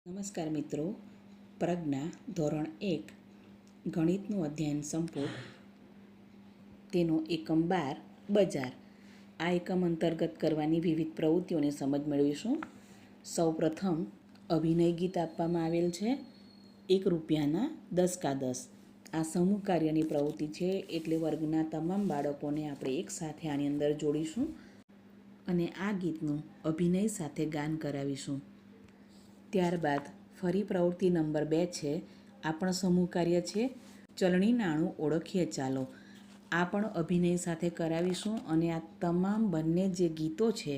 નમસ્કાર મિત્રો, પ્રજ્ઞા ધોરણ 1 ગણિતનું અધ્યયન સંપુટ તેનો એકમ 12 બજાર. આ એકમ અંતર્ગત કરવાની વિવિધ પ્રવૃત્તિઓની સમજ મેળવીશું. સૌપ્રથમ અભિનય ગીત આપવામાં આવેલ છે. ₹1ના 10 કા 10. આ સમૂહ કાર્યની પ્રવૃત્તિ છે, એટલે વર્ગના તમામ બાળકોને આપણે એક સાથે આની અંદર જોડીશું અને આ ગીતનું અભિનય સાથે ગાન કરાવીશું. ત્યારબાદ ફરી પ્રવૃત્તિ નંબર 2 છે. આ પણ સમૂહ કાર્ય છે. ચલણી નાણું ઓળખીએ ચાલો. આ પણ અભિનય સાથે કરાવીશું અને આ તમામ બંને જે ગીતો છે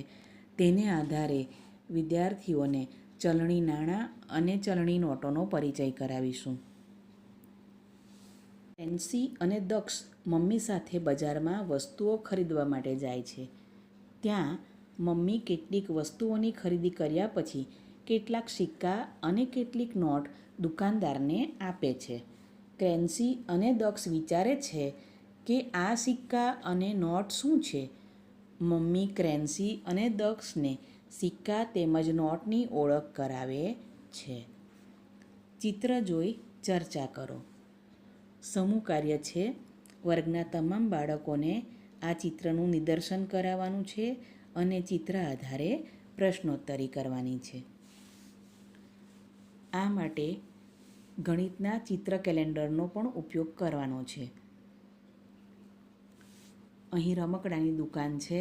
તેને આધારે વિદ્યાર્થીઓને ચલણી નાણાં અને ચલણી નોટોનો પરિચય કરાવીશું. ફેન્સી અને દક્ષ મમ્મી સાથે બજારમાં વસ્તુઓ ખરીદવા માટે જાય છે. ત્યાં મમ્મી કેટલીક વસ્તુઓની ખરીદી કર્યા પછી કેટલાક સિક્કા અને કેટલીક નોટ દુકાનદારને આપે છે. ક્રેન્સી અને દક્ષ વિચારે છે કે આ સિક્કા અને નોટ શું છે. મમ્મી ક્રેન્સી અને દક્ષને સિક્કા તેમજ નોટની ઓળખ કરાવે છે. ચિત્ર જોઈ ચર્ચા કરો. સમૂહ કાર્ય છે. વર્ગના તમામ બાળકોને આ ચિત્રનું નિદર્શન કરાવવાનું છે અને ચિત્ર આધારે પ્રશ્નોત્તરી કરવાની છે. આ માટે ગણિતના ચિત્ર કેલેન્ડરનો પણ ઉપયોગ કરવાનો છે. અહીં રમકડાની દુકાન છે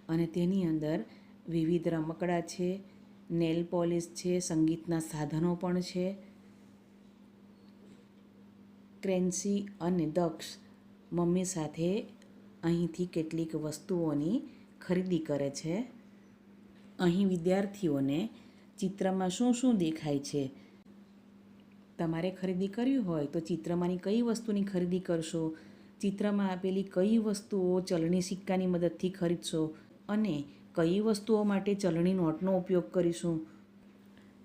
અને તેની અંદર વિવિધ રમકડા છે, નેલ પોલિશ છે, સંગીતના સાધનો પણ છે. ક્રેન્સી અને દક્ષ મમ્મી સાથે અહીંથી કેટલીક વસ્તુઓની ખરીદી કરે છે. અહીં વિદ્યાર્થીઓને ચિત્રમાં શું શું દેખાય છે. તમારે ખરીદી કરવી હોય તો ચિત્રમાંની કઈ વસ્તુની ખરીદી કરશો, ચિત્રમાં આપેલી કઈ વસ્તુઓ ચલણી સિક્કાની મદદથી ખરીદશો અને કઈ વસ્તુઓ માટે ચલણી નોટનો ઉપયોગ કરીશું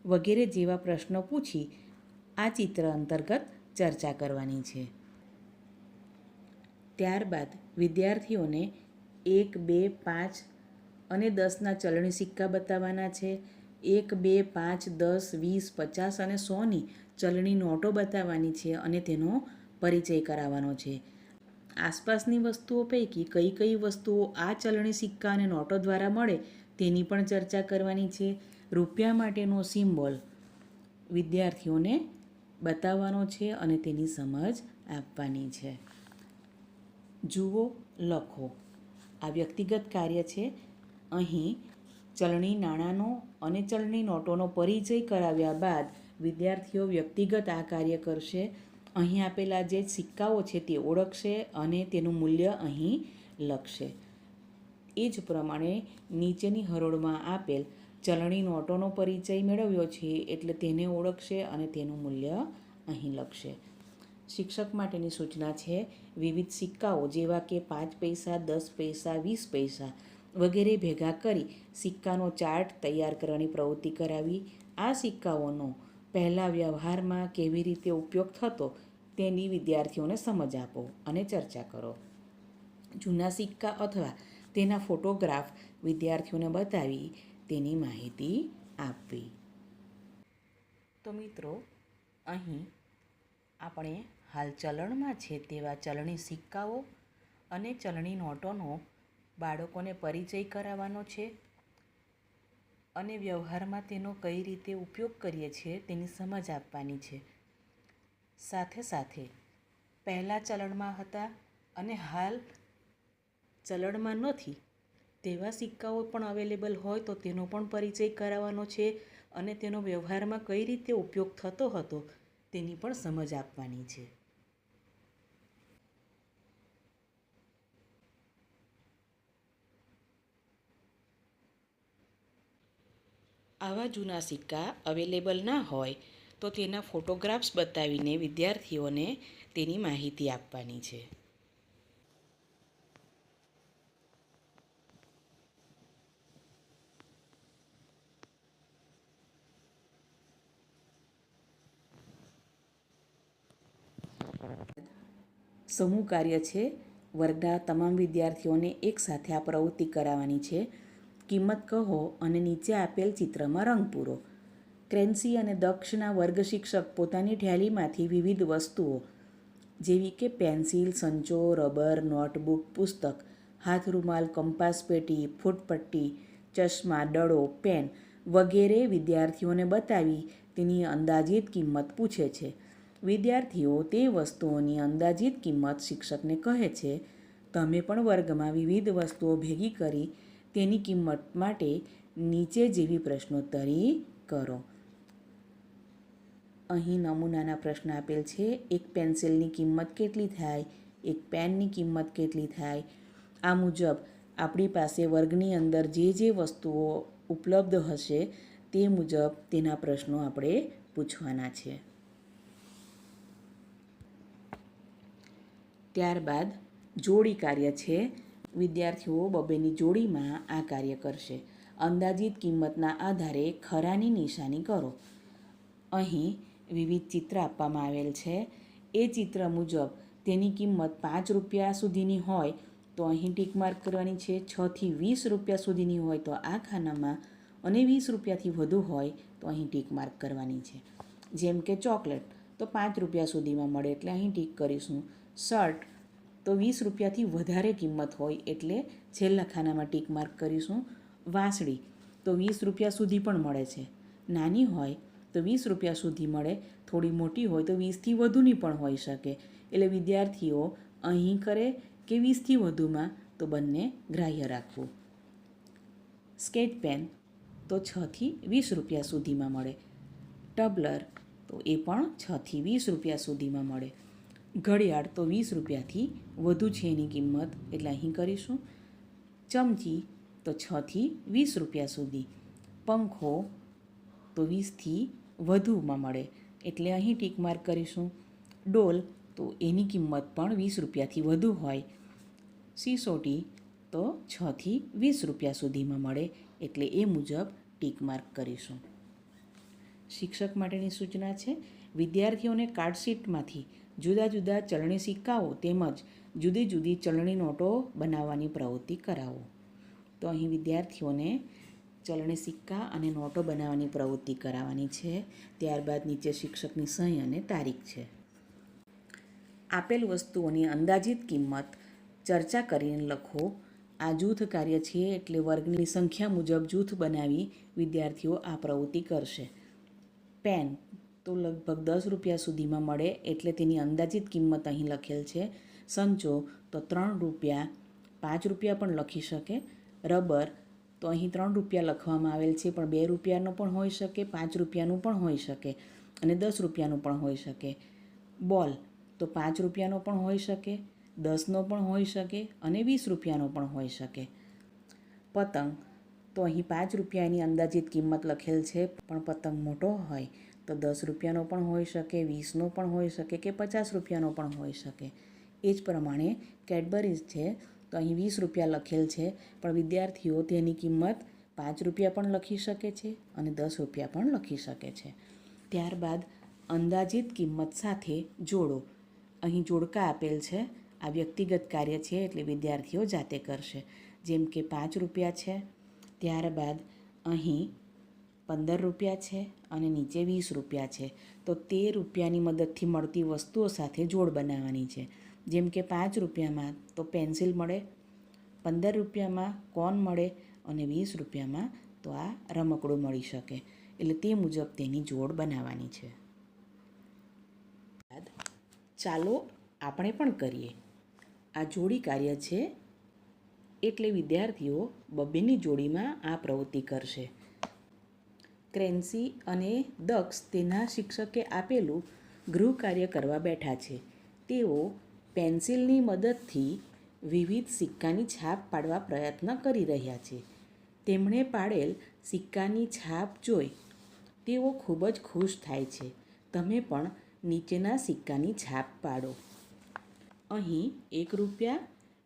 વગેરે જેવા પ્રશ્નો પૂછી આ ચિત્ર અંતર્ગત ચર્ચા કરવાની છે. ત્યારબાદ વિદ્યાર્થીઓને 1, 2, 5 અને 10ના ચલણી સિક્કા બતાવવાના છે. 1, 2, 5, 10, 20, 50 અને 100ની ચલણી નોટો બતાવવાની છે અને તેનો પરિચય કરાવવાનો છે. આસપાસની વસ્તુઓ પૈકી કઈ કઈ વસ્તુઓ આ ચલણી સિક્કા અને નોટો દ્વારા મળે તેની પણ ચર્ચા કરવાની છે. રૂપિયા માટેનો સિમ્બોલ વિદ્યાર્થીઓને બતાવવાનો છે અને તેની સમજ આપવાની છે. જુઓ, લખો. આ વ્યક્તિગત કાર્ય છે. અહીં ચલણી નાણાંનો અને ચલણી નોટોનો પરિચય કરાવ્યા બાદ વિદ્યાર્થીઓ વ્યક્તિગત આ કાર્ય કરશે. અહીં આપેલા જે સિક્કાઓ છે તે ઓળખશે અને તેનું મૂલ્ય અહીં લખશે. એ જ પ્રમાણે નીચેની હરોળમાં આપેલ ચલણી નોટોનો પરિચય મેળવ્યો છે એટલે તેને ઓળખશે અને તેનું મૂલ્ય અહીં લખશે. શિક્ષક માટેની સૂચના છે. વિવિધ સિક્કાઓ જેવા કે 5 પૈસા, 10 પૈસા, 20 પૈસા વગેરે ભેગા કરી સિક્કાનો ચાર્ટ તૈયાર કરવાની પ્રવૃત્તિ કરાવી. આ સિક્કાઓનો પહેલા વ્યવહારમાં કેવી રીતે ઉપયોગ થતો તેની વિદ્યાર્થીઓને સમજ આપો અને ચર્ચા કરો. જૂના સિક્કા અથવા તેના ફોટોગ્રાફ વિદ્યાર્થીઓને બતાવી તેની માહિતી આપવી. તો મિત્રો, અહીં આપણે હાલ ચલણમાં છે તેવા ચલણી સિક્કાઓ અને ચલણી નોટોનો બાળકોને પરિચય કરાવવાનો છે અને વ્યવહારમાં તેનો કઈ રીતે ઉપયોગ કરીએ છીએ તેની સમજ આપવાની છે. સાથે સાથે પહેલાં ચલણમાં હતા અને હાલ ચલણમાં નથી તેવા સિક્કાઓ પણ અવેલેબલ હોય તો તેનો પણ પરિચય કરાવવાનો છે અને તેનો વ્યવહારમાં કઈ રીતે ઉપયોગ થતો હતો તેની પણ સમજ આપવાની છે. આવા જૂના સિક્કા અવેલેબલ ના હોય તો તેના ફોટોગ્રાફ્સ બતાવીને વિદ્યાર્થીઓને તેની માહિતી આપવાની છે. સમૂહ કાર્ય છે. વર્ગના તમામ વિદ્યાર્થીઓને એકસાથે આ પ્રવૃત્તિ કરાવવાની છે. કિંમત કહો અને નીચે આપેલ ચિત્રમાં રંગ પૂરો. ક્રેન્સી અને દક્ષના વર્ગ શિક્ષક પોતાની થેલીમાંથી વિવિધ વસ્તુઓ જેવી કે પેન્સિલ, સંચો, રબર, નોટબુક, પુસ્તક, હાથ રૂમાલ, કંપાસ પેટી, ફૂટપટ્ટી, ચશ્મા, દડો, પેન વગેરે વિદ્યાર્થીઓને બતાવી તેની અંદાજિત કિંમત પૂછે છે. વિદ્યાર્થીઓ તે વસ્તુઓની અંદાજિત કિંમત શિક્ષકને કહે છે. તમે પણ વર્ગમાં વિવિધ વસ્તુઓ ભેગી કરી તેની કિંમત માટે નીચે જેવી પ્રશ્નોત્તરી કરો. અહીં નમૂનાના પ્રશ્ન આપેલ છે. એક પેન્સિલની કિંમત કેટલી થાય? એક પેનની કિંમત કેટલી થાય? આ મુજબ આપણી પાસે વર્ગની અંદર જે વસ્તુઓ ઉપલબ્ધ હશે તે મુજબ તેના પ્રશ્નો આપણે પૂછવાના છે. ત્યારબાદ જોડી કાર્ય છે. વિદ્યાર્થીઓ બબેની જોડીમાં આ કાર્ય કરશે. અંદાજિત કિંમતના આધારે ખરાની નિશાની કરો. અહીં વિવિધ ચિત્ર આપવામાં આવેલ છે. એ ચિત્ર મુજબ તેની કિંમત 5 રૂપિયા સુધીની હોય તો અહીં ટીક માર્ક કરવાની છે. 6 થી 20 રૂપિયા સુધીની હોય તો આ ખાનામાં અને 20 રૂપિયાથી વધુ હોય તો અહીં ટીક માર્ક કરવાની છે. જેમ કે ચોકલેટ તો 5 રૂપિયા સુધીમાં મળે એટલે અહીં ટીક કરીશું. શર્ટ તો 20 રૂપિયાથી વધારે કિંમત હોય એટલે છેલ્લા ખાનામાં ટીક માર્ક કરીશું. વાંસળી તો 20 રૂપિયા સુધી પણ મળે છે. નાની હોય તો 20 રૂપિયા સુધી મળે, થોડી મોટી હોય તો 20થી વધુની પણ હોઈ શકે. એટલે વિદ્યાર્થીઓ અહીં કરે કે 20થી વધુમાં તો બંને ગ્રાહ્ય રાખવું. સ્કેચ પેન તો 6 થી 20 રૂપિયા સુધીમાં મળે. ટબલર તો એ પણ 6 થી 20 રૂપિયા સુધીમાં મળે. ઘડિયાળ તો 20 રૂપિયાથી વધુ છે એની કિંમત એટલે અહીં કરીશું. ચમચી તો 6 થી 20 રૂપિયા સુધી. પંખો તો 20થી વધુમાં મળે એટલે અહીં ટીક માર્ક કરીશું. ડોલ તો એની કિંમત પણ 20 રૂપિયાથી વધુ હોય. સિસોટી તો 6 થી 20 રૂપિયા સુધીમાં મળે એટલે એ મુજબ ટીક માર્ક કરીશું. શિક્ષક માટેની સૂચના છે. વિદ્યાર્થીઓને કાર્ડશીટમાંથી જુદા જુદા ચલણી સિક્કાઓ તેમજ જુદી જુદી ચલણી નોટો બનાવવાની પ્રવૃત્તિ કરાવો. તો અહીં વિદ્યાર્થીઓને ચલણી સિક્કા અને નોટો બનાવવાની પ્રવૃત્તિ કરાવવાની છે. ત્યારબાદ નીચે શિક્ષકની સહી અને તારીખ છે. આપેલ વસ્તુઓની અંદાજિત કિંમત ચર્ચા કરીને લખો. આ જૂથ કાર્ય છે એટલે વર્ગની સંખ્યા મુજબ જૂથ બનાવી વિદ્યાર્થીઓ આ પ્રવૃત્તિ કરશે. પેન તો લગભગ 10 રૂપિયા સુધીમાં મળે એટલે તેની અંદાજિત કિંમત અહીં લખેલ છે. સંચો તો 3 રૂપિયા, 5 રૂપિયા પણ લખી શકે. રબર તો અહીં 3 રૂપિયા લખવામાં આવેલ છે પણ 2 રૂપિયાનો પણ હોઈ શકે, 5 રૂપિયાનું પણ હોઈ શકે અને 10 રૂપિયાનું પણ હોઈ શકે. બોલ તો 5 રૂપિયાનો પણ હોઈ શકે, 10નો પણ હોઈ શકે અને 20 રૂપિયાનો પણ હોઈ શકે. પતંગ તો અહીં 5 રૂપિયાની અંદાજિત કિંમત લખેલ છે પણ પતંગ મોટો હોય તો 10 રૂપિયાનો પણ હોઈ શકે, 20નો પણ હોઈ શકે કે 50 રૂપિયાનો પણ હોઈ શકે. એ જ પ્રમાણે કેડબરીઝ છે તો અહીં 20 રૂપિયા લખેલ છે પણ વિદ્યાર્થીઓ તેની કિંમત 5 રૂપિયા પણ લખી શકે છે અને 10 રૂપિયા પણ લખી શકે છે. ત્યારબાદ અંદાજિત કિંમત સાથે જોડો. અહીં જોડકા આપેલ છે. આ વ્યક્તિગત કાર્ય છે એટલે વિદ્યાર્થીઓ જાતે કરશે. જેમ કે 5 રૂપિયા છે, ત્યારબાદ અહીં 15 રૂપિયા છે અને નીચે 20 રૂપિયા છે તો તે રૂપિયાની મદદથી મળતી વસ્તુઓ સાથે જોડ બનાવવાની છે. જેમ કે 5 રૂપિયામાં તો પેન્સિલ મળે, 15 રૂપિયામાં કોન મળે અને 20 રૂપિયામાં તો આ રમકડું મળી શકે. એટલે તે મુજબ તેની જોડ બનાવવાની છે. ચાલો આપણે પણ કરીએ. આ જોડી કાર્ય છે એટલે વિદ્યાર્થીઓ બબેની જોડીમાં આ પ્રવૃત્તિ કરશે. ક્રેન્સી અને દક્ષ તેના શિક્ષકે આપેલું ગૃહ કાર્ય કરવા બેઠા છે. તેઓ પેન્સિલની મદદથી વિવિધ સિક્કાની છાપ પાડવા પ્રયત્ન કરી રહ્યા છે. તેમણે પાડેલ સિક્કાની છાપ જોઈ તેઓ ખૂબ જ ખુશ થાય છે. તમે પણ નીચેના સિક્કાની છાપ પાડો. અહીં 1 રૂપિયા,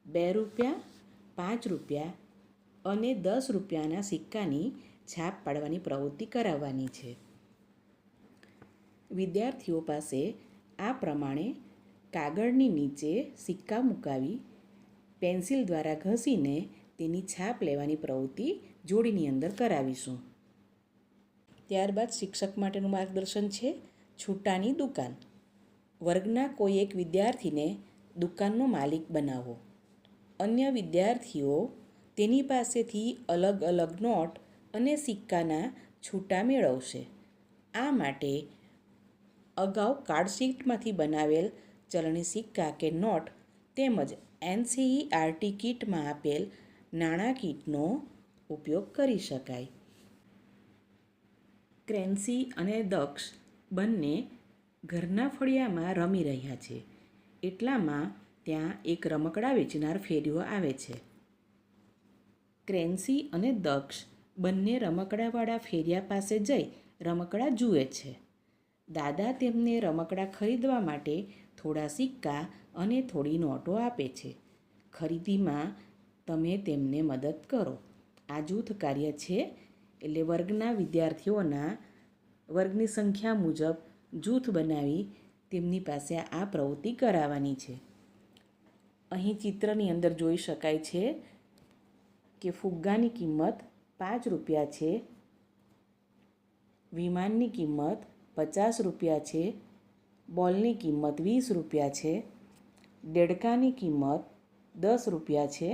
2 રૂપિયા, 5 રૂપિયા અને 10 રૂપિયાના સિક્કાની છાપ પાડવાની પ્રવૃત્તિ કરાવવાની છે. વિદ્યાર્થીઓ પાસે આ પ્રમાણે કાગળની નીચે સિક્કા મુકાવી પેન્સિલ દ્વારા ઘસીને તેની છાપ લેવાની પ્રવૃત્તિ જોડીની અંદર કરાવીશું. ત્યારબાદ શિક્ષક માટેનું માર્ગદર્શન છે છૂટાની દુકાન. વર્ગના કોઈ એક વિદ્યાર્થીને દુકાનનો માલિક બનાવો. અન્ય વિદ્યાર્થીઓ તેની પાસેથી અલગ અલગ નોટ અને સિક્કાના છૂટા મેળવશે. આ માટે અગાઉ કાર્ડશીટમાંથી બનાવેલ ચલણી સિક્કા કે નોટ તેમજ NCERT કીટમાં આપેલ નાણાં કીટનો ઉપયોગ કરી શકાય. ક્રેન્સી અને દક્ષ બંને ઘરના ફળિયામાં રમી રહ્યા છે. એટલામાં ત્યાં એક રમકડા વેચનાર ફેરીઓ આવે છે. ક્રેન્સી અને દક્ષ બંને રમકડાવાળા ફેરિયા પાસે જઈ રમકડા જુએ છે. દાદા તેમને રમકડા ખરીદવા માટે થોડા સિક્કા અને થોડી નોટો આપે છે. ખરીદીમાં તમે તેમને મદદ કરો. આ જૂથ કાર્ય છે, એટલે વર્ગના વિદ્યાર્થીઓના વર્ગની સંખ્યા મુજબ જૂથ બનાવી તેમની પાસે આ પ્રવૃત્તિ કરાવવાની છે. અહીં ચિત્રની અંદર જોઈ શકાય છે કે ફુગ્ગાની કિંમત 5 રૂપિયા છે, વિમાનની કિંમત 50 રૂપિયા છે, બોલની કિંમત 20 રૂપિયા છે, દેડકાની કિંમત 10 રૂપિયા છે,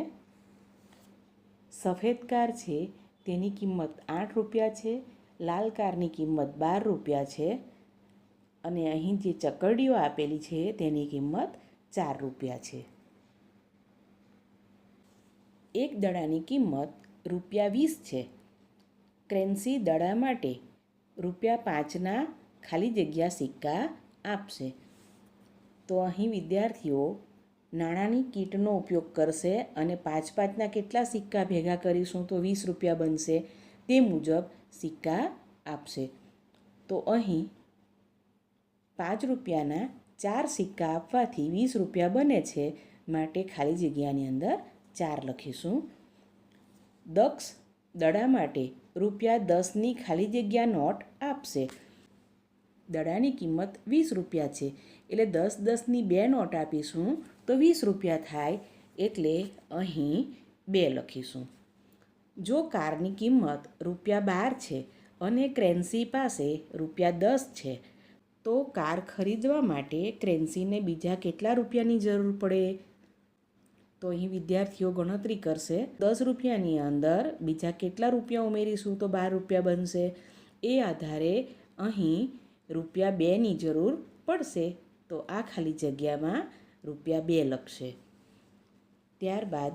સફેદ કાર છે તેની કિંમત 8 રૂપિયા છે, લાલ કારની કિંમત 12 રૂપિયા છે અને અહીં જે ચકરડીઓ આપેલી છે તેની કિંમત 4 રૂપિયા છે. એક દડાની કિંમત ₹20 છે. ક્રેન્સી દડા માટે ₹5ના ખાલી જગ્યા સિક્કા આપશે. તો અહીં વિદ્યાર્થીઓ નાણાંની કીટનો ઉપયોગ કરશે અને 5-5ના કેટલા સિક્કા ભેગા કરીશું તો ₹20 બનશે તે મુજબ સિક્કા આપશે. તો અહીં 5 રૂપિયાના 4 સિક્કા આપવાથી ₹20 બને છે, માટે ખાલી જગ્યાની અંદર 4 લખીશું. દક્ષ દડા માટે ₹10ની ખાલી જગ્યા નોટ આપશે. દડાની કિંમત ₹20 છે, એટલે 10-10ની 2 નોટ આપીશું તો ₹20 થાય, એટલે અહીં 2 લખીશું. જો કારની કિંમત ₹12 છે અને ક્રેન્સી પાસે ₹10 છે, તો કાર ખરીદવા માટે ક્રેન્સીને બીજા કેટલા રૂપિયાની જરૂર પડે? તો અહીં વિદ્યાર્થીઓ ગણતરી કરશે. ₹10ની અંદર બીજા કેટલા રૂપિયા ઉમેરીશું તો ₹12 બનશે. એ આધારે અહીં ₹2ની જરૂર પડશે, તો આ ખાલી જગ્યામાં ₹2 લખશે. ત્યારબાદ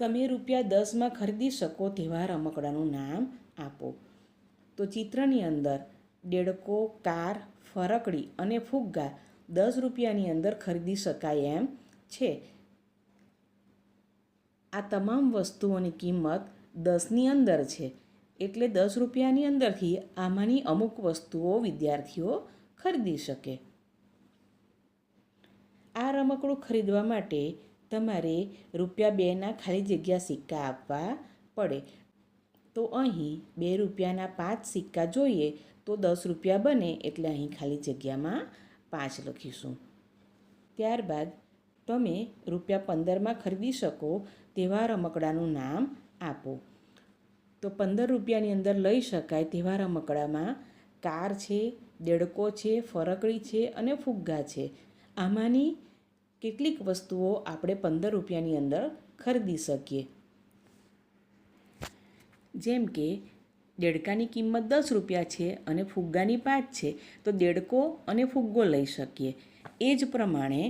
તમે ₹10માં ખરીદી શકો તેવા રમકડાનું નામ આપો. તો ચિત્રની અંદર દેડકો, કાર, ફરકડી અને ફુગ્ગા ₹10ની અંદર ખરીદી શકાય એમ છે. આ તમામ વસ્તુઓની કિંમત 10ની અંદર છે, એટલે ₹10ની અંદરથી આમાંની અમુક વસ્તુઓ વિદ્યાર્થીઓ ખરીદી શકે. આ રમકડું ખરીદવા માટે તમારે ₹2ના ખાલી જગ્યા સિક્કા આપવા પડે. તો અહીં ₹2ના 5 સિક્કા જોઈએ તો ₹10 બને, એટલે અહીં ખાલી જગ્યામાં 5 લખીશું. ત્યારબાદ તમે ₹15માં ખરીદી શકો તેવા રમકડાનું નામ આપો. તો ₹15ની અંદર લઈ શકાય તેવા રમકડામાં કાર છે, દેડકો છે, ફરકડી છે અને ફુગ્ગા છે. આમાંની કેટલીક વસ્તુઓ આપણે ₹15ની અંદર ખરીદી શકીએ. જેમ કે દેડકાની કિંમત ₹10 છે અને ફુગ્ગાની 5 છે, તો દેડકો અને ફુગ્ગો લઈ શકીએ. એ જ પ્રમાણે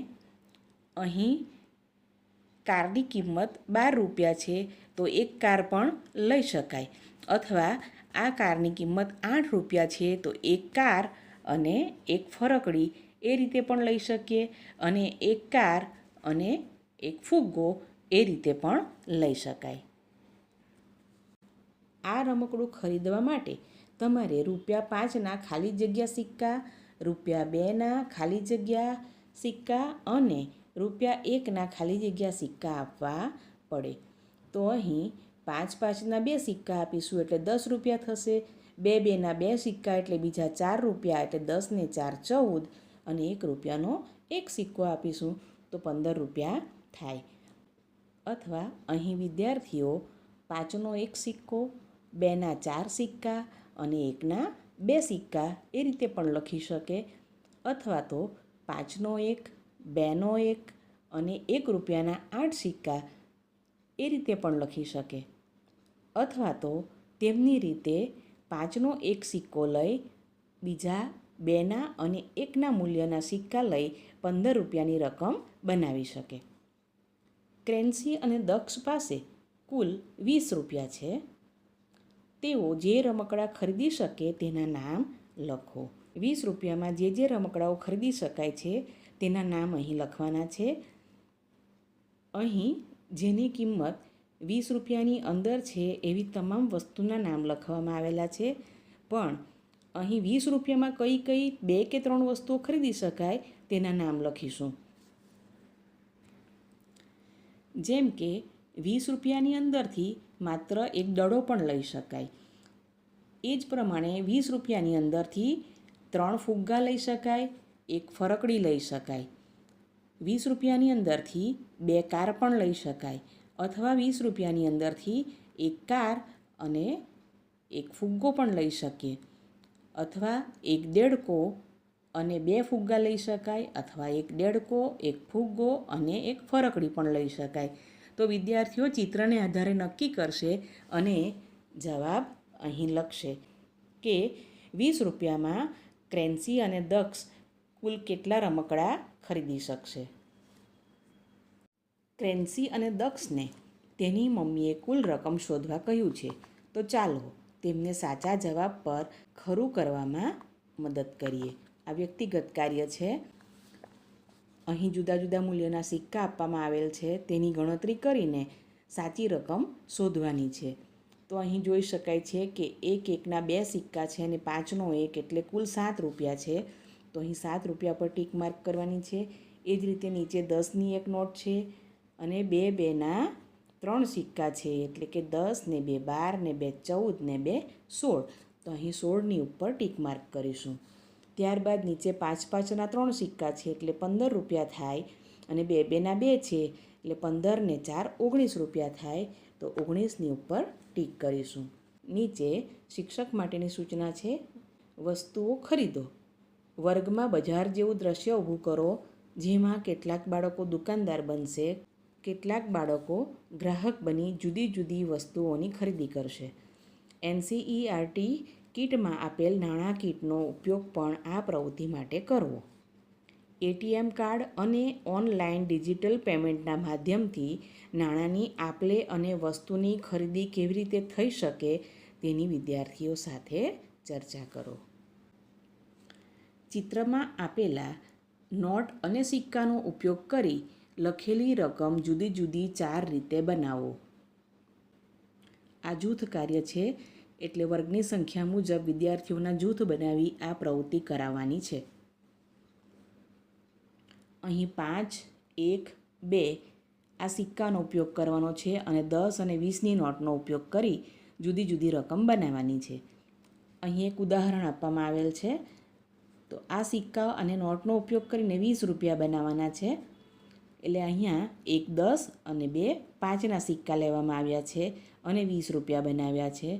અહીં કારની કિંમત ₹12 છે, તો એક કાર પણ લઈ શકાય. અથવા આ કારની કિંમત ₹8 છે, તો એક કાર અને એક ફરકડી એ રીતે પણ લઈ શકીએ, અને એક કાર અને એક ફુગ્ગો એ રીતે પણ લઈ શકાય. આ રમકડું ખરીદવા માટે તમારે ₹5ના ખાલી જગ્યા સિક્કા, ₹2ના ખાલી જગ્યા સિક્કા અને ₹1ના ખાલી જગ્યા સિક્કા આપવા પડે. તો અહીં 5-5ના 2 સિક્કા આપીશું એટલે ₹10 થશે. 2-2ના 2 સિક્કા એટલે બીજા ₹4, એટલે 10 ને 4 14, અને ₹1નો એક સિક્કો આપીશું તો ₹15 થાય. અથવા અહીં વિદ્યાર્થીઓ 5નો 1 સિક્કો, 2ના 4 સિક્કા અને 1ના 2 સિક્કા એ રીતે પણ લખી શકે, અથવા તો 5નો 1, 2નો 1 અને 1 રૂપિયાના 8 સિક્કા એ રીતે પણ લખી શકે, અથવા તો તેમની રીતે 5નો 1 સિક્કો લઈ બીજા 2ના અને 1ના મૂલ્યના સિક્કા લઈ 15 રૂપિયાની રકમ બનાવી શકે. ક્રેન્સી અને દક્ષ પાસે કુલ 20 રૂપિયા છે. તેઓ જે રમકડા ખરીદી શકે તેના નામ લખો. 20 રૂપિયામાં જે રમકડાઓ ખરીદી શકાય છે તેના નામ અહીં લખવાના છે. અહીં જેની કિંમત 20 રૂપિયાની અંદર છે એવી તમામ વસ્તુના નામ લખવામાં આવેલા છે, પણ અહીં 20 રૂપિયામાં કઈ 2 કે 3 વસ્તુઓ ખરીદી શકાય તેના નામ લખીશું. જેમ કે 20 રૂપિયાની અંદરથી માત્ર એક દડો પણ લઈ શકાય. એ જ પ્રમાણે 20 રૂપિયાની અંદરથી 3 ફુગ્ગા લઈ શકાય, 1 ફરકડી લઈ શકાય. 20 રૂપિયાની અંદરથી 2 કાર પણ લઈ શકાય, અથવા 20 રૂપિયાની અંદરથી 1 કાર અને 1 ફુગ્ગો પણ લઈ શકીએ, અથવા 1 દેડકો અને 2 ફુગ્ગા લઈ શકાય, અથવા 1 દેડકો, 1 ફુગ્ગો અને 1 ફરકડી પણ લઈ શકાય. તો વિદ્યાર્થીઓ ચિત્રને આધારે નક્કી કરશે અને જવાબ અહીં લખશે કે 20 રૂપિયામાં ક્રેન્સી અને દક્ષ કુલ કેટલા રમકડા ખરીદી શકશે. ક્રેન્સી અને દક્ષને તેની મમ્મીએ કુલ રકમ શોધવા કહ્યું છે, તો ચાલો તેમને સાચા જવાબ પર ખરું કરવામાં મદદ કરીએ. આ વ્યક્તિગત કાર્ય છે. અહીં જુદા જુદા મૂલ્યના સિક્કા આપવામાં આવેલ છે, તેની ગણતરી કરીને સાચી રકમ શોધવાની છે. તો અહીં જોઈ શકાય છે કે 1ના 2 સિક્કા છે અને 5નો 1 એટલે કુલ 7 રૂપિયા છે. તો અહીં 7 રૂપિયા પર ટીક માર્ક કરવાની છે. એ જ રીતે નીચે 10ની 1 નોટ છે અને 2ના 3 સિક્કા છે, એટલે કે 10 ને 2 12 ને 2 14 ને 2 16. તો અહીં 16ની ઉપર ટીક માર્ક કરીશું. ત્યારબાદ નીચે 5ના 3 સિક્કા છે એટલે 15 રૂપિયા થાય, અને 2ના 2 છે એટલે 15 ને 4 19 રૂપિયા થાય. તો 19ની ઉપર ટીક કરીશું. નીચે શિક્ષક માટેની સૂચના છે, વસ્તુઓ ખરીદો. વર્ગમાં બજાર જેવું દ્રશ્ય ઊભું કરો, જેમાં કેટલાક બાળકો દુકાનદાર બનશે, કેટલાક બાળકો ગ્રાહક બની જુદી જુદી વસ્તુઓની ખરીદી કરશે. NCERT કીટમાં આપેલ નાણાં કીટનો ઉપયોગ પણ આ પ્રવૃત્તિ માટે કરવો. ATM કાર્ડ અને ઓનલાઈન ડિજિટલ પેમેન્ટના માધ્યમથી નાણાંની આપ-લે અને વસ્તુની ખરીદી કેવી રીતે થઈ શકે તેની વિદ્યાર્થીઓ સાથે ચર્ચા કરો. ચિત્રમાં આપેલા નોટ અને સિક્કાનો ઉપયોગ કરી લખેલી રકમ જુદી જુદી 4 રીતે બનાવો. આ જૂથ કાર્ય છે, એટલે વર્ગની સંખ્યા મુજબ વિદ્યાર્થીઓના જૂથ બનાવી આ પ્રવૃત્તિ કરાવવાની છે. અહીં 5, 1, 2 આ સિક્કાનો ઉપયોગ કરવાનો છે અને 10 અને 20ની નોટનો ઉપયોગ કરી જુદી જુદી રકમ બનાવવાની છે. અહીં એક ઉદાહરણ આપવામાં આવેલ છે. તો આ સિક્કા અને નોટનો ઉપયોગ કરીને 20 રૂપિયા બનાવવાના છે. એટલે અહીંયા 1 10 અને 2 5ના સિક્કા લેવામાં આવ્યા છે અને 20 રૂપિયા બનાવ્યા છે.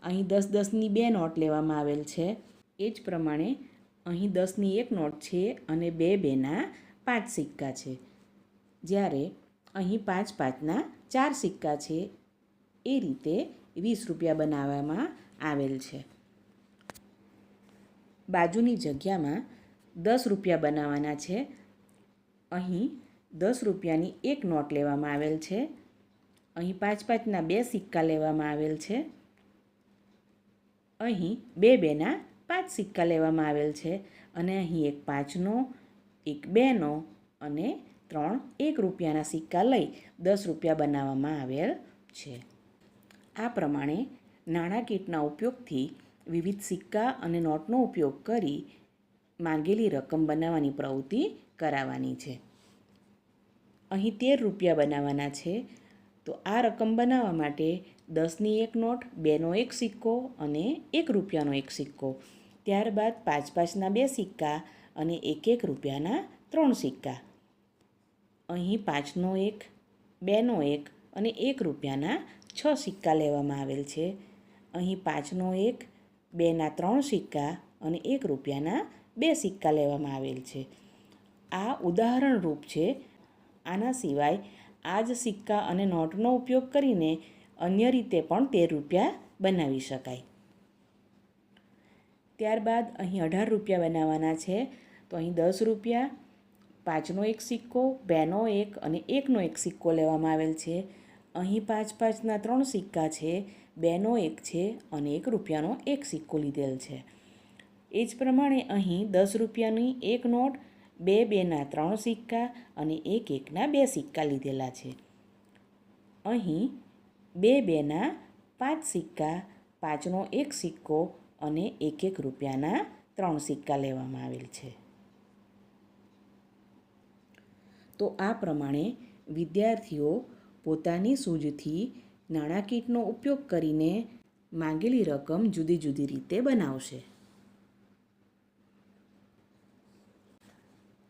અહીં 10 10ની 2 નોટ લેવામાં આવેલ છે. એ જ પ્રમાણે અહીં 10ની 1 નોટ છે અને 2 2ના 5 સિક્કા છે. જ્યારે અહીં 5 5ના 4 સિક્કા છે. એ રીતે 20 રૂપિયા બનાવવામાં આવેલ છે. બાજુની જગ્યામાં 10 રૂપિયા બનાવવાના છે. અહીં 10 રૂપિયાની 1 નોટ લેવામાં આવેલ છે. અહીં 5 5ના 2 સિક્કા લેવામાં આવેલ છે. અહીં 2 2ના 5 સિક્કા લેવામાં આવેલ છે અને અહીં એક 5નો, એક 2નો અને 3 1 રૂપિયાના સિક્કા લઈ 10 રૂપિયા બનાવવામાં આવેલ છે. આ પ્રમાણે નાણાં કીટના ઉપયોગથી વિવિધ સિક્કા અને નોટનો ઉપયોગ કરી માંગેલી રકમ બનાવવાની પ્રવૃત્તિ કરાવવાની છે. અહીં 13 રૂપિયા બનાવવાના છે. તો આ રકમ બનાવવા માટે 10ની 1 નોટ, 2નો 1 સિક્કો અને 1 રૂપિયાનો 1 સિક્કો, ત્યારબાદ 5 5ના 2 સિક્કા અને 1 1 રૂપિયાના 3 સિક્કા. અહીં 5નો 1, 2નો 1 અને 1 રૂપિયાના 6 સિક્કા લેવામાં આવેલ છે. અહીં 5નો 1, 2ના 3 સિક્કા અને 1 રૂપિયાના 2 સિક્કા લેવામાં આવેલ છે. આ ઉદાહરણ રૂપ છે. આના સિવાય આ જ સિક્કા અને નોટનો ઉપયોગ કરીને અન્ય રીતે પણ 13 રૂપિયા બનાવી શકાય. ત્યારબાદ અહીં 18 રૂપિયા બનાવવાના છે. તો અહીં 10 રૂપિયા, 5નો એક સિક્કો, 2નો એક અને 1નો એક સિક્કો લેવામાં આવેલ છે. અહીં 5-5ના 3 સિક્કા છે, 2નો એક છે અને 1 રૂપિયાનો એક સિક્કો લીધેલ છે. એ જ પ્રમાણે અહીં 10 રૂપિયાની એક નોટ, 2-2ના 3 સિક્કા અને 1-1ના 2 સિક્કા લીધેલા છે. અહીં 2-2ના 5 સિક્કા, 5નો એક સિક્કો અને 1-1 રૂપિયાના 3 સિક્કા લેવામાં આવેલ છે. તો આ પ્રમાણે વિદ્યાર્થીઓ પોતાની સૂઝથી નાણાકીટનો ઉપયોગ કરીને માંગેલી રકમ જુદી જુદી રીતે બનાવશે.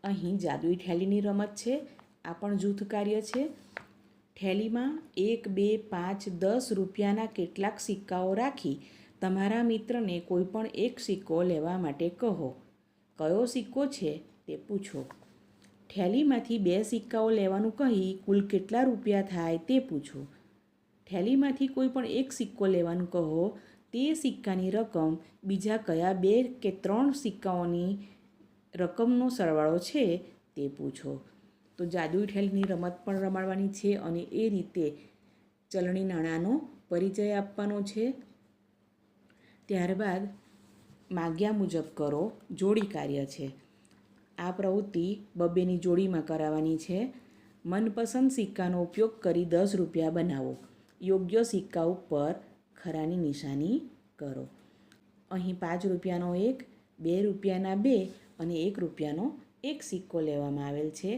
અહીં જાદુઈ થેલીની રમત છે. આ પણ જૂથ કાર્ય છે. થેલીમાં 1, 2, 5, 10 રૂપિયાના કેટલાક સિક્કાઓ રાખી તમારા મિત્રને કોઈ પણ એક સિક્કો લેવા માટે કહો. કયો સિક્કો છે તે પૂછો. થેલીમાંથી 2 સિક્કાઓ લેવાનું કહી કુલ કેટલા રૂપિયા થાય તે પૂછો. થેલીમાંથી કોઈ પણ એક સિક્કો લેવાનું કહો. તે સિક્કાની રકમ બીજા કયા 2 કે 3 સિક્કાઓની રકમનો સરવાળો છે તે પૂછો. તો જાદુઈ થેલીની રમત પણ રમાડવાની છે અને એ રીતે ચલણી નાણાંનો પરિચય આપવાનો છે. ત્યારબાદ માગ્યા મુજબ કરો જોડી કાર્ય છે. આ પ્રવૃત્તિ 2-2ની જોડીમાં કરાવવાની છે. મનપસંદ સિક્કાનો ઉપયોગ કરી 10 રૂપિયા બનાવો. યોગ્ય સિક્કા ઉપર ખરાની નિશાની કરો. અહીં 5 રૂપિયાનો 1, 2 રૂપિયાના 2 અને 1 રૂપિયાનો એક સિક્કો લેવામાં આવેલ છે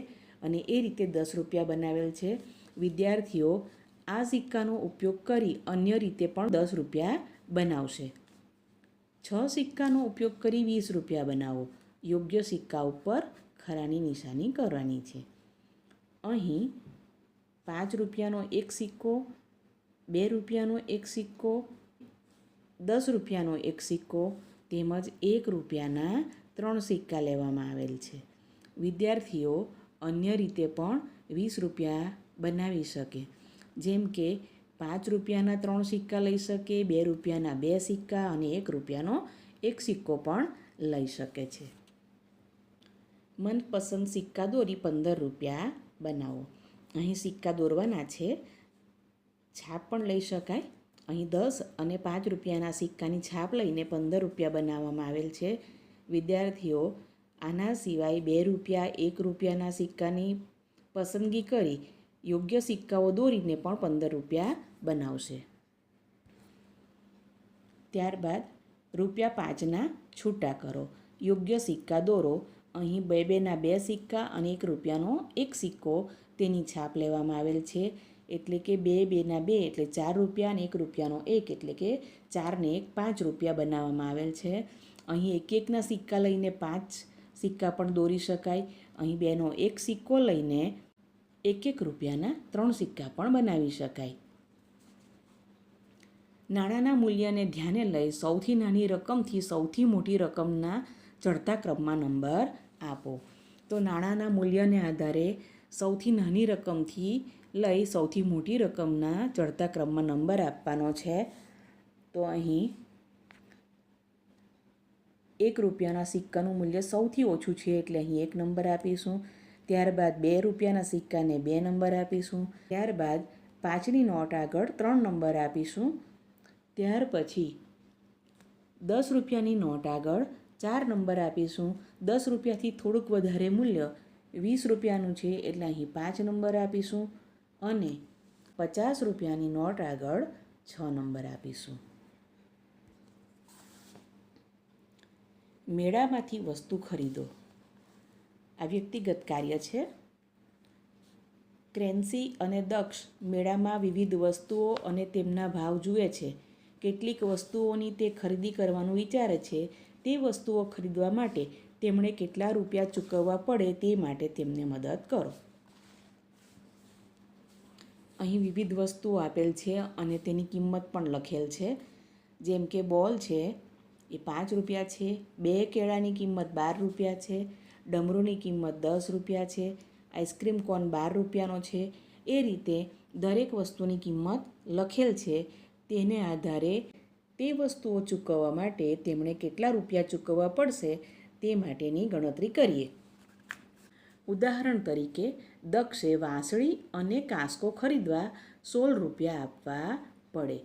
અને એ રીતે 10 રૂપિયા બનાવેલ છે. વિદ્યાર્થીઓ આ સિક્કાનો ઉપયોગ કરી અન્ય રીતે પણ 10 રૂપિયા બનાવશે. 6 સિક્કાનો ઉપયોગ કરી 20 રૂપિયા બનાવો. યોગ્ય સિક્કા ઉપર ખરાની નિશાની કરવાની છે. અહીં 5 રૂપિયાનો એક સિક્કો, 2 રૂપિયાનો એક સિક્કો, 10 રૂપિયાનો એક સિક્કો તેમજ 1 રૂપિયાના 3 સિક્કા લેવામાં આવેલ છે. વિદ્યાર્થીઓ અન્ય રીતે પણ 20 રૂપિયા બનાવી શકે. જેમ કે 5 રૂપિયાના 3 સિક્કા લઈ શકે, 2 રૂપિયાના 2 સિક્કા અને 1 રૂપિયાનો એક સિક્કો પણ લઈ શકે છે. મનપસંદ સિક્કા દોરી 15 રૂપિયા બનાવો. અહીં સિક્કા દોરવાના છે. છાપ પણ લઈ શકાય. અહીં 10 અને 5 રૂપિયાના સિક્કાની છાપ લઈને 15 રૂપિયા બનાવવામાં આવેલ છે. વિદ્યાર્થીઓ આના સિવાય 2 રૂપિયા, 1 રૂપિયાના સિક્કાની પસંદગી કરી યોગ્ય સિક્કાઓ દોરીને પણ 15 રૂપિયા બનાવશે. ત્યારબાદ રૂપિયા 5ના છૂટા કરો. યોગ્ય સિક્કા દોરો. અહીં 2-2ના 2 સિક્કા અને 1 રૂપિયાનો એક સિક્કો તેની છાપ લેવામાં આવેલ છે. એટલે કે 2-2ના 2 એટલે 4 રૂપિયા અને 1 રૂપિયાનો 1 એટલે કે 4 ને 1 5 રૂપિયા બનાવવામાં આવેલ છે. અહીં 1-1ના સિક્કા લઈને 5 સિક્કા પણ દોરી શકાય. અહીં 2નો એક સિક્કો લઈને 1-1 રૂપિયાના 3 સિક્કા પણ બનાવી શકાય. નાણાંના મૂલ્યને ધ્યાને લઈ સૌથી નાની રકમથી સૌથી મોટી રકમના ચડતા ક્રમમાં નંબર આપો. તો નાણાંના મૂલ્યને આધારે સૌથી નાની રકમથી લઈ સૌથી મોટી રકમના ચડતા ક્રમમાં નંબર આપવાનો છે. તો અહીં 1 રૂપિયાના સિક્કાનું મૂલ્ય સૌથી ઓછું છે એટલે અહીં 1 નંબર આપીશું. ત્યારબાદ 2 રૂપિયાના સિક્કાને 2 નંબર આપીશું. ત્યારબાદ 5ની નોટ આગળ 3 નંબર આપીશું. ત્યાર પછી 10 રૂપિયાની નોટ આગળ 4 નંબર આપીશું. 10 રૂપિયાથી થોડુંક વધારે મૂલ્ય 20 રૂપિયાનું છે એટલે અહીં 5 નંબર આપીશું અને 50 રૂપિયાની નોટ આગળ 6 નંબર આપીશું. મેળામાંથી વસ્તુ ખરીદો. આ વ્યક્તિગત કાર્ય છે. ક્રેન્સી અને દક્ષ મેળામાં વિવિધ વસ્તુઓ અને તેમના ભાવ જુએ છે. કેટલીક વસ્તુઓની તે ખરીદી કરવાનું વિચારે છે. તે વસ્તુઓ ખરીદવા માટે તેમણે કેટલા રૂપિયા ચૂકવવા પડે તે માટે તેમને મદદ કરો. અહીં વિવિધ વસ્તુઓ આપેલ છે અને તેની કિંમત પણ લખેલ છે. જેમ કે બોલ છે એ 5 રૂપિયા છે. 2 કેળાની કિંમત 12 રૂપિયા છે. ડમરૂની કિંમત 10 રૂપિયા છે. આઈસ્ક્રીમ કોન 12 રૂપિયાનો છે. એ રીતે દરેક વસ્તુની કિંમત લખેલ છે. તેને આધારે તે વસ્તુઓ ચૂકવવા માટે તેમણે કેટલા રૂપિયા ચૂકવવા પડશે તે માટેની ગણતરી કરીએ. ઉદાહરણ તરીકે દક્ષે વાંસળી અને કાંસકો ખરીદવા 16 રૂપિયા આપવા પડે.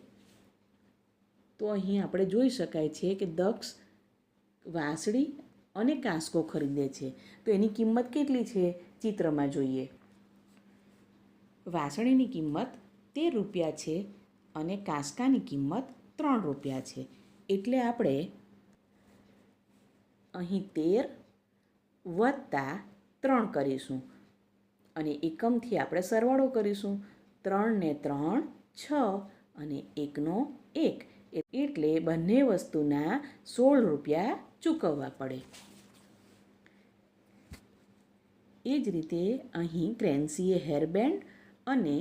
તો અહીં આપણે જોઈ શકાય છે કે દક્ષ વાંસળી અને કાંસકો ખરીદે છે. તો એની કિંમત કેટલી છે ચિત્રમાં જોઈએ. વાંસળીની કિંમત 13 રૂપિયા છે અને કાંસકાની કિંમત 3 રૂપિયા છે. એટલે આપણે અહીં 13 વત્તા 3 કરીશું અને એકમથી આપણે સરવાળો કરીશું. 3 ને 3 6 અને 1 નો 1, એટલે બંને વસ્તુના 16 રૂપિયા ચૂકવવા પડે. એ જ રીતે અહીં ક્રેન્સીએ હેરબેન્ડ અને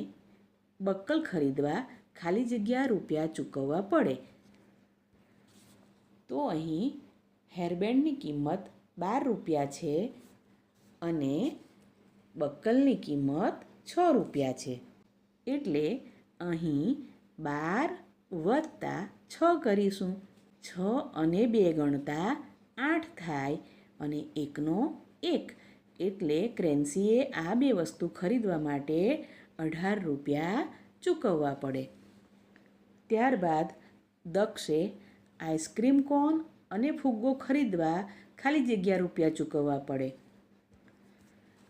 બક્કલ ખરીદવા ખાલી જગ્યા રૂપિયા ચૂકવવા પડે. તો અહીં હેરબેન્ડની કિંમત 12 રૂપિયા છે અને બક્કલની કિંમત 6 રૂપિયા છે. એટલે અહીં 12 વત્તા 6 કરીશું. 6 અને 2 ગણતા 8 થાય અને 1 નો 1, એટલે ક્રેન્સીએ આ બે વસ્તુ ખરીદવા માટે 18 રૂપિયા ચૂકવવા પડે. ત્યારબાદ દક્ષે આઈસ્ક્રીમ કોન અને ફુગ્ગો ખરીદવા ખાલી જગ્યા રૂપિયા ચૂકવવા પડે.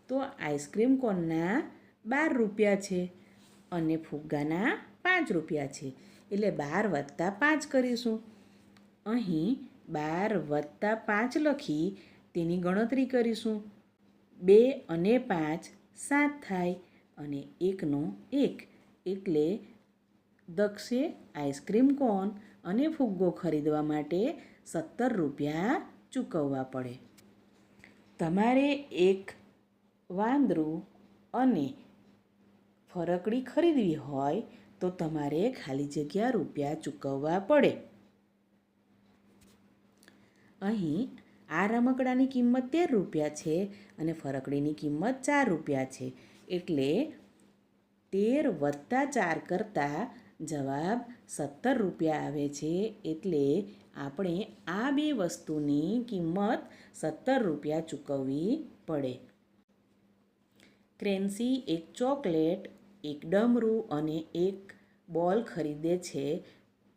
તો આઈસ્ક્રીમ કોનના 12 રૂપિયા છે અને ફુગ્ગાના 5 રૂપિયા છે. એટલે 12 વત્તા 5 કરીશું. અહીં 12 વત્તા 5 લખી તેની ગણતરી કરીશું. 2 અને 5 7 થાય અને 1 નો 1, એટલે દક્ષે આઈસ્ક્રીમ કોન અને ફુગ્ગો ખરીદવા માટે 17 રૂપિયા ચૂકવવા પડે. તમારે એક વાંદરું અને ફરકડી ખરીદવી હોય તો તમારે ખાલી જગ્યા રૂપિયા ચૂકવવા પડે. અહીં આ રમકડાની કિંમત 13 રૂપિયા છે અને ફરકડીની કિંમત 4 રૂપિયા છે. એટલે 13 વત્તા 4 કરતાં જવાબ 17 રૂપિયા આવે છે. એટલે આપણે આ બે વસ્તુની કિંમત 17 રૂપિયા ચૂકવવી પડે. ક્રેન્સી એક ચોકલેટ, એક ડમરું અને એક બોલ ખરીદે છે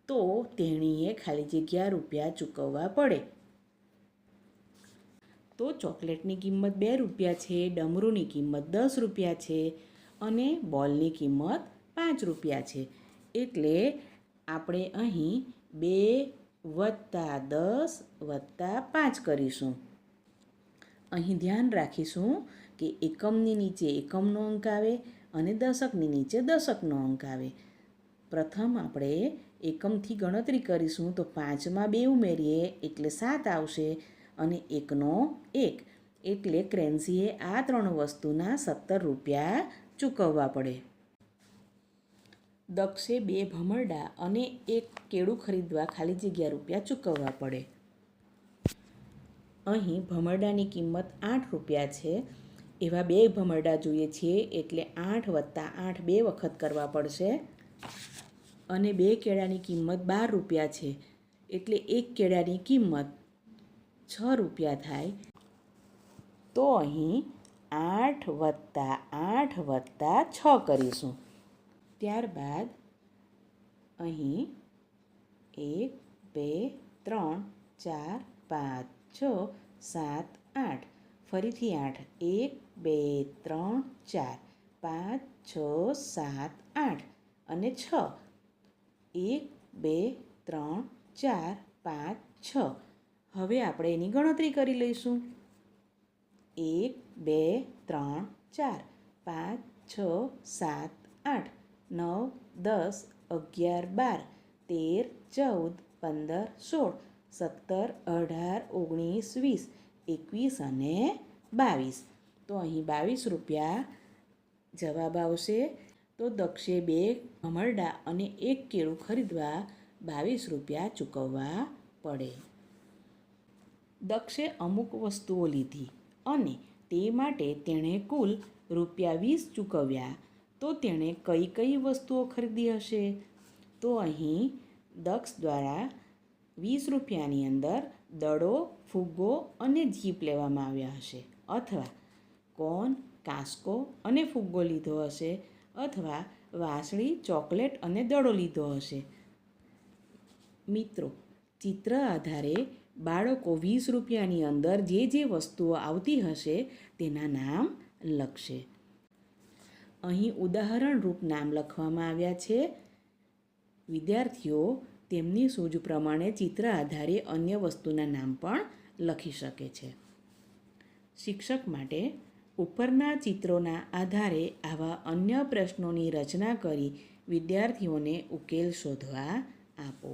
તો તેણીએ ખાલી જગ્યા રૂપિયા ચૂકવવા પડે. તો ચોકલેટની કિંમત 2 રૂપિયા છે, ડમરૂની કિંમત 10 રૂપિયા છે અને બોલની કિંમત 5 રૂપિયા છે. એટલે આપણે અહીં 2 વત્તા 10 વત્તા 5 કરીશું. અહીં ધ્યાન રાખીશું કે એકમની નીચે એકમનો અંક આવે અને દશકની નીચે દશકનો અંક આવે. પ્રથમ આપણે એકમથી ગણતરી કરીશું તો 5માં 2 ઉમેરીએ એટલે 7 આવશે અને 1 નો 1, એટલે ક્રેન્સીએ આ 3 વસ્તુના 17 રૂપિયા ચૂકવવા પડે. દક્ષે 2 ભમરડા અને 1 કેળું ખરીદવા ખાલી જગ્યા રૂપિયા ચૂકવવા પડે. અહીં ભમરડાની કિંમત 8 રૂપિયા છે. એવા 2 ભમરડા જોઈએ છીએ એટલે 8 વત્તા 8 2 વખત કરવા પડશે અને 2 કેળાની કિંમત 12 રૂપિયા છે. એટલે 1 કેળાની કિંમત 6 રૂપિયા થાય. તો અહીં 8 વત્તા 8 વત્તા 6 કરીશું. ત્યારબાદ અહીં 1 2 3 4 5 6 7 8, ફરીથી 8, 1 2 3 4 5 6 7 8 અને 6, 1 2 3 4 5 6. હવે આપણે એની ગણતરી કરી લઈશું. 1 2 3 4 5 6 7 8 9 10 11 12 13 14 15 16 17 18 19 20 21 અને 22. તો અહીં 22 રૂપિયા જવાબ આવશે. તો દક્ષે 2 ભમરડા અને 1 કેળું ખરીદવા 22 રૂપિયા ચૂકવવા પડે. દક્ષે અમુક વસ્તુઓ લીધી અને તે માટે તેણે કુલ ₹20 ચૂકવ્યા. તો તેણે કઈ કઈ વસ્તુઓ ખરીદી હશે? તો અહીં દક્ષ દ્વારા ₹20ની અંદર દડો, ફુગ્ગો અને જીપ લેવામાં આવ્યા હશે, અથવા કોન, કાંસકો અને ફુગ્ગો લીધો હશે, અથવા વાંસળી, ચોકલેટ અને દડો લીધો હશે. મિત્રો, ચિત્ર આધારે બાળકો ₹20ની અંદર જે વસ્તુઓ આવતી હશે તેના નામ લખશે. અહીં ઉદાહરણરૂપ નામ લખવામાં આવ્યા છે. વિદ્યાર્થીઓ તેમની સૂઝ પ્રમાણે ચિત્ર આધારે અન્ય વસ્તુના નામ પણ લખી શકે છે. શિક્ષક માટે ઉપરના ચિત્રોના આધારે આવા અન્ય પ્રશ્નોની રચના કરી વિદ્યાર્થીઓને ઉકેલ શોધવા આપો.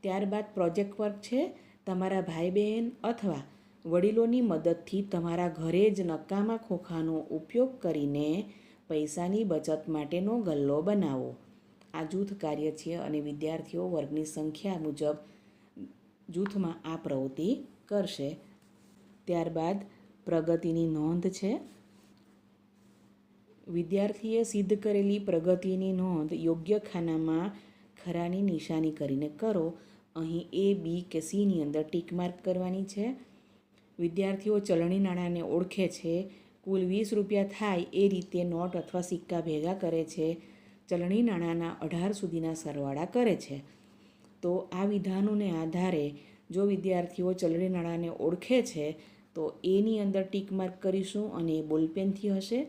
ત્યારબાદ પ્રોજેક્ટ વર્ક છે. તમારા ભાઈ બહેન અથવા વડીલોની મદદથી તમારા ઘરે જ નકામા ખોખાનો ઉપયોગ કરીને પૈસાની બચત માટેનો ગલ્લો બનાવો. આ જૂથ કાર્ય છે અને વિદ્યાર્થીઓ વર્ગની સંખ્યા મુજબ જૂથમાં આ પ્રવૃત્તિ કરશે. ત્યારબાદ પ્રગતિની નોંધ છે. વિદ્યાર્થીએ સિદ્ધ કરેલી પ્રગતિની નોંધ યોગ્ય ખાનામાં ખરાની નિશાની કરીને કરો. અહીં A, B કે Cની અંદર ટીક માર્ક કરવાની છે. વિદ્યાર્થીઓ ચલણી નાણાંને ઓળખે છે. કુલ ₹20 થાય એ રીતે નોટ અથવા સિક્કા ભેગા કરે છે. ચલણી નાણાંના 18 સુધીના સરવાળા કરે છે. તો આ વિધાનોને આધારે જો વિદ્યાર્થીઓ ચલણી નાણાંને ઓળખે છે તો એની અંદર ટીક માર્ક કરીશું અને એ બોલપેનથી હશે.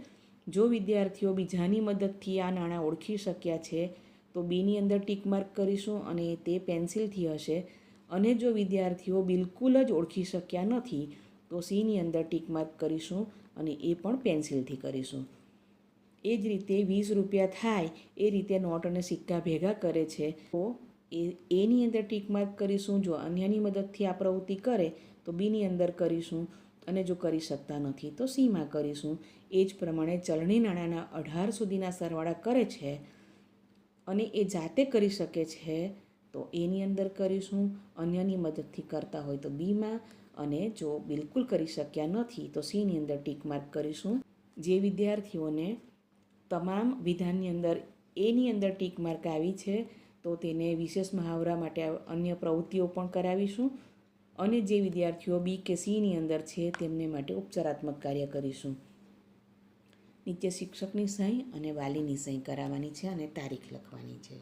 જો વિદ્યાર્થીઓ બીજાની મદદથી આ નાણાં ઓળખી શક્યા છે તો બીની અંદર ટીક માર્ક કરીશું અને તે પેન્સિલથી હશે. અને જો વિદ્યાર્થીઓ બિલકુલ જ ઓળખી શક્યા નથી તો સીની અંદર ટીક માર્ક કરીશું અને એ પણ પેન્સિલથી કરીશું. એ જ રીતે ₹20 થાય એ રીતે નોટ અને સિક્કા ભેગા કરે છે તો એની અંદર ટીક માર્ક કરીશું. જો અન્યની મદદથી આ પ્રવૃત્તિ કરે તો બીની અંદર કરીશું અને જો કરી શકતા નથી તો સીમાં કરીશું. એ જ પ્રમાણે ચલણી નાણાંના 18 સુધીના સરવાળા કરે છે અને એ જાતે કરી શકે છે તો એની અંદર કરીશું. અન્યની મદદથી કરતા હોય તો બીમાં, અને જો બિલકુલ કરી શક્યા નથી તો સીની અંદર ટીક માર્ક કરીશું. જે વિદ્યાર્થીઓને તમામ વિધાનની અંદર એની અંદર ટીક માર્ક આવી છે તો તેને વિશેષ મહાવરા માટે અન્ય પ્રવૃત્તિઓ પણ કરાવીશું. અને જે વિદ્યાર્થીઓ બી કે સીની અંદર છે તેમને માટે ઉપચારાત્મક કાર્ય કરીશું. નીચે શિક્ષકની સહી અને વાલીની સહી કરાવવાની છે અને તારીખ લખવાની છે.